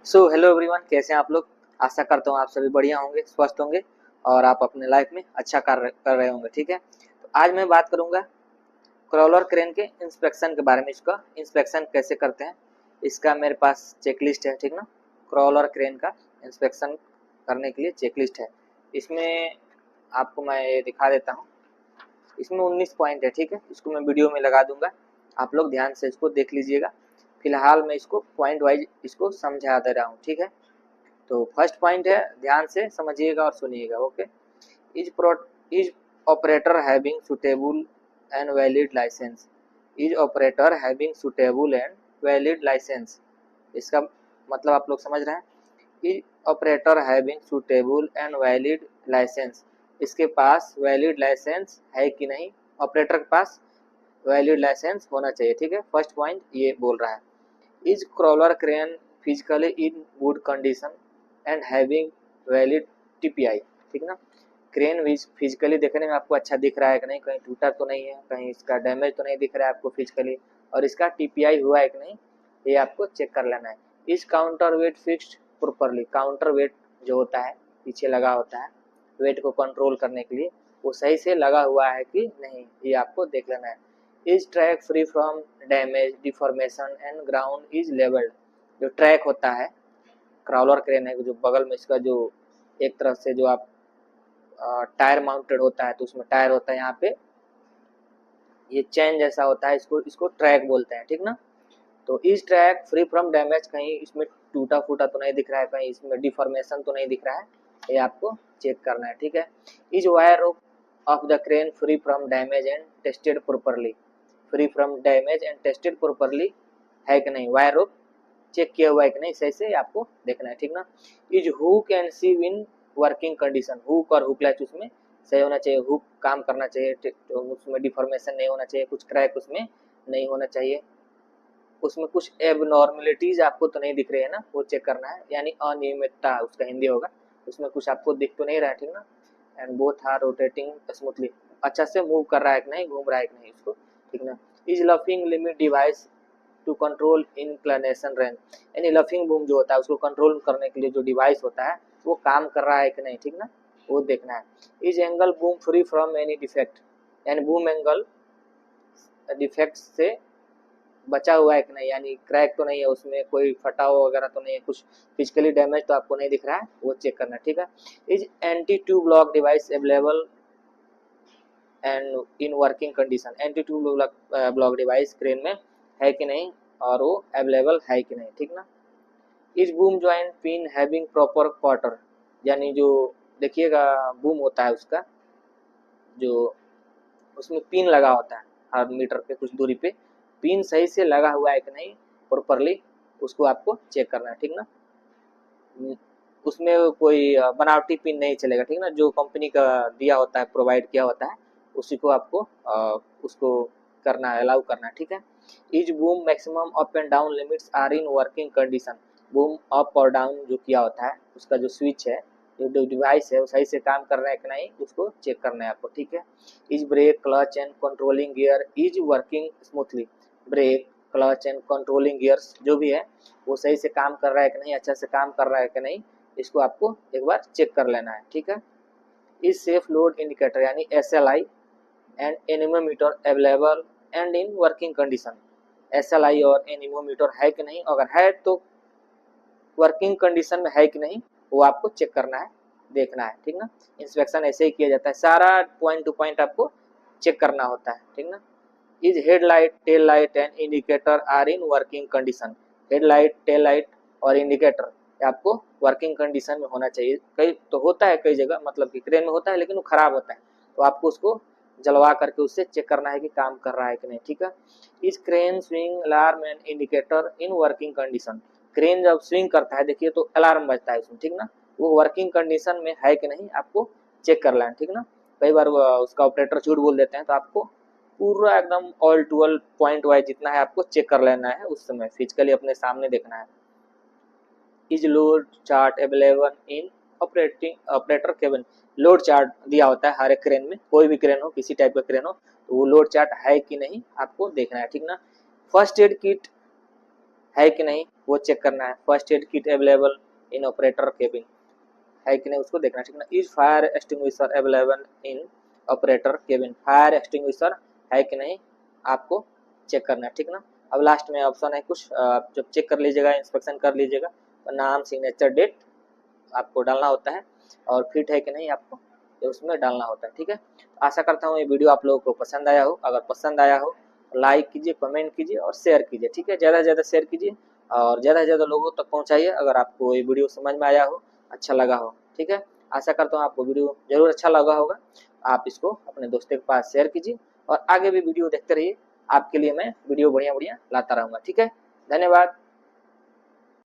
Hello everyone, कैसे हैं आप लोग। आशा करता हूँ आप सभी बढ़िया होंगे, स्वस्थ होंगे और आप अपने लाइफ में अच्छा कर रहे होंगे। ठीक है, तो आज मैं बात करूंगा क्रॉलर क्रेन के इंस्पेक्शन के बारे में। इसका इंस्पेक्शन कैसे करते हैं, इसका मेरे पास चेकलिस्ट है। ठीक ना, क्रॉलर क्रेन का इंस्पेक्शन करने के लिए चेकलिस्ट है। इसमें आपको मैं ये दिखा देता हूँ। इसमें 19 पॉइंट है। ठीक है, इसको मैं वीडियो में लगा दूंगा, आप लोग ध्यान से इसको देख लीजिएगा। फिलहाल मैं इसको पॉइंट वाइज इसको समझा दे रहा हूँ। ठीक है, तो फर्स्ट पॉइंट है, ध्यान से समझिएगा और सुनिएगा। Okay, is operator having suitable and valid license. Is operator having suitable and valid license, इसका मतलब आप लोग समझ रहे हैं। Is operator having suitable and valid license, इसके पास वैलिड लाइसेंस है कि नहीं। ऑपरेटर के पास वैलिड लाइसेंस होना चाहिए। ठीक है, फर्स्ट पॉइंट ये बोल रहा है। Is crawler crane physically in good condition and having valid TPI. ठीक ना, क्रेन फिजिकली देखने में आपको अच्छा दिख रहा है कि नहीं, कहीं टूटा तो नहीं है, कहीं इसका डैमेज तो नहीं दिख रहा है आपको फिजिकली, और इसका टीपीआई हुआ है कि नहीं, ये आपको चेक कर लेना है। Is counter wait fixed properly, counter wait जो होता है पीछे लगा होता है वेट को कंट्रोल करने के लिए, वो सही से लगा हुआ है कि नहीं, ये आपको देख लेना है। Is track free from damage deformation and ground is levelled. जो ट्रैक होता है, क्राउलर क्रेन है, जो बगल में इसका जो एक तरफ से जो आप टायर माउंटेड होता है, तो उसमें टायर होता है, यहाँ पे ये चैन जैसा होता है, इसको इसको ट्रैक बोलते हैं। ठीक ना, तो इस ट्रैक फ्री फ्रॉम डैमेज, कहीं इसमें टूटा फूटा तो नहीं दिख रहा है, कहीं इसमें डिफॉर्मेशन तो नहीं दिख रहा है, ये आपको चेक करना है। ठीक है, is wire of the crane free from damage and tested properly. Free from damage and tested properly है कि नहीं, वायर रोप चेक किया हुआ है कि नहीं, सही से आपको देखना है। ठीक ना, is hook and sieve in working condition. Hook और हुक लैच उसमें सही होना चाहिए, हुक काम करना चाहिए, तो उसमें डिफॉर्मेशन नहीं होना चाहिए, कुछ क्रैक उसमें नहीं होना चाहिए, उसमें कुछ एबनॉर्मलिटीज आपको तो नहीं दिख रही है ना, वो चेक करना है, यानी अनियमितता उसका हिंदी होगा, उसमें कुछ आपको दिख तो नहीं रहा है। ठीक ना, and both are rotating smoothly, अच्छा से मूव कर रहा है कि नहीं, घूम रहा है कि नहीं इसको। ठीक ना, is luffing limit device to control inclination range, यानी लफिंग बूम जो होता है उसको कंट्रोल करने के लिए जो डिवाइस होता है वो काम कर रहा है कि नहीं। ठीक ना, वो देखना है। Is angle boom free from any defect, यानी बूम एंगल डिफेक्ट से बचा हुआ है कि नहीं, यानी क्रैक तो नहीं है, उसमें कोई फटाव वगैरह तो नहीं है, कुछ फिजिकली डैमेज तो आपको नहीं दिख रहा है, वो चेक करना है। ठीक है, is anti tube lock device available and in working condition. Anti tube block device crane में है कि नहीं, और वो अवेलेबल है कि नहीं। ठीक ना, is boom joint pin having proper quarter, यानी जो देखिएगा बूम होता है उसका जो उसमें पिन लगा होता है, हर मीटर पे कुछ दूरी पे पिन सही से लगा हुआ है कि नहीं प्रॉपरली, उसको आपको चेक करना है। ठीक ना, उसमें कोई बनावटी पिन नहीं चलेगा। ठीक ना, जो कंपनी का दिया होता है, प्रोवाइड किया होता है, उसी को आपको उसको करना है, अलाउ करना है। ठीक है, is boom maximum up and down limits are in working condition. Boom up और डाउन जो किया होता है उसका जो स्विच है, जो डिवाइस है, वो सही से काम कर रहा है कि नहीं, उसको चेक करना है आपको। ठीक है, is break clutch and controlling gear is working smoothly. Break clutch and controlling gears जो भी है वो सही से काम कर रहा है कि नहीं, अच्छा से काम कर रहा है कि नहीं, इसको आपको एक बार चेक कर लेना है। ठीक है, इज सेफ लोड इंडिकेटर यानी SLI and anemometer available and in working condition. SLI और एनीमोमीटर है कि नहीं, अगर है तो वर्किंग कंडीशन में है कि नहीं, वो आपको चेक करना है, देखना है। ठीक ना, इंस्पेक्शन ऐसे ही किया जाता है, सारा पॉइंट टू पॉइंट आपको चेक करना होता है। ठीक ना, is headlight tail light and indicator are in working condition. Headlight tail light और इंडिकेटर आपको वर्किंग कंडीशन में होना चाहिए। कई तो होता है, कई जगह मतलब कि क्रेन में होता है लेकिन वो खराब होता है, तो आपको उसको जलवा करके उससे चेक करना है कि काम कर रहा है कि नहीं। ठीक है, is crane swing alarm and indicator in working condition. Crane जब स्विंग करता है देखिए तो अलार्म बजता है उसमें। ठीक ना, वो वर्किंग कंडीशन में है कि नहीं आपको चेक कर लेना। ठीक ना, कई बार उसका ऑपरेटर झूठ बोल देते हैं, तो आपको पूरा एकदम all to all point wise जितना है आपको चेक कर लेना है, उस समय फिजिकली अपने सामने देखना है। Is load chart available in operator cabin. Load chart दिया होता है हर एक क्रेन में, कोई भी क्रेन हो, किसी टाइप का क्रेन हो, तो वो लोड चार्ट है कि नहीं आपको देखना है। ठीक ना, फर्स्ट एड किट है कि नहीं वो चेक करना है। First aid kit available in operator cabin है कि नहीं उसको देखना, ठीक है ना। Is fire extinguisher available in operator cabin, fire extinguisher है कि नहीं आपको चेक करना है, ठीक है ना। अब लास्ट में ऑप्शन है कुछ, जब चेक कर लीजिएगा, इंस्पेक्शन कर लीजिएगा तो नाम, सिग्नेचर, डेट आपको डालना होता है और फिट है कि नहीं आपको ये उसमें डालना होता है, ठीक है। आशा करता हूँ ये वीडियो आप लोगों को पसंद आया हो। अगर पसंद आया हो लाइक कीजिए, कमेंट कीजिए और शेयर कीजिए, ठीक है। ज़्यादा से ज़्यादा शेयर कीजिए और ज़्यादा से ज़्यादा लोगों तक पहुँचाइए अगर आपको ये वीडियो समझ में आया हो, अच्छा लगा हो, ठीक है। आशा करता हूँ आपको वीडियो जरूर अच्छा लगा होगा। आप इसको अपने दोस्तों के पास शेयर कीजिए और आगे भी वीडियो देखते रहिए। आपके लिए मैं वीडियो बढ़िया बढ़िया लाता रहूँगा, ठीक है। धन्यवाद।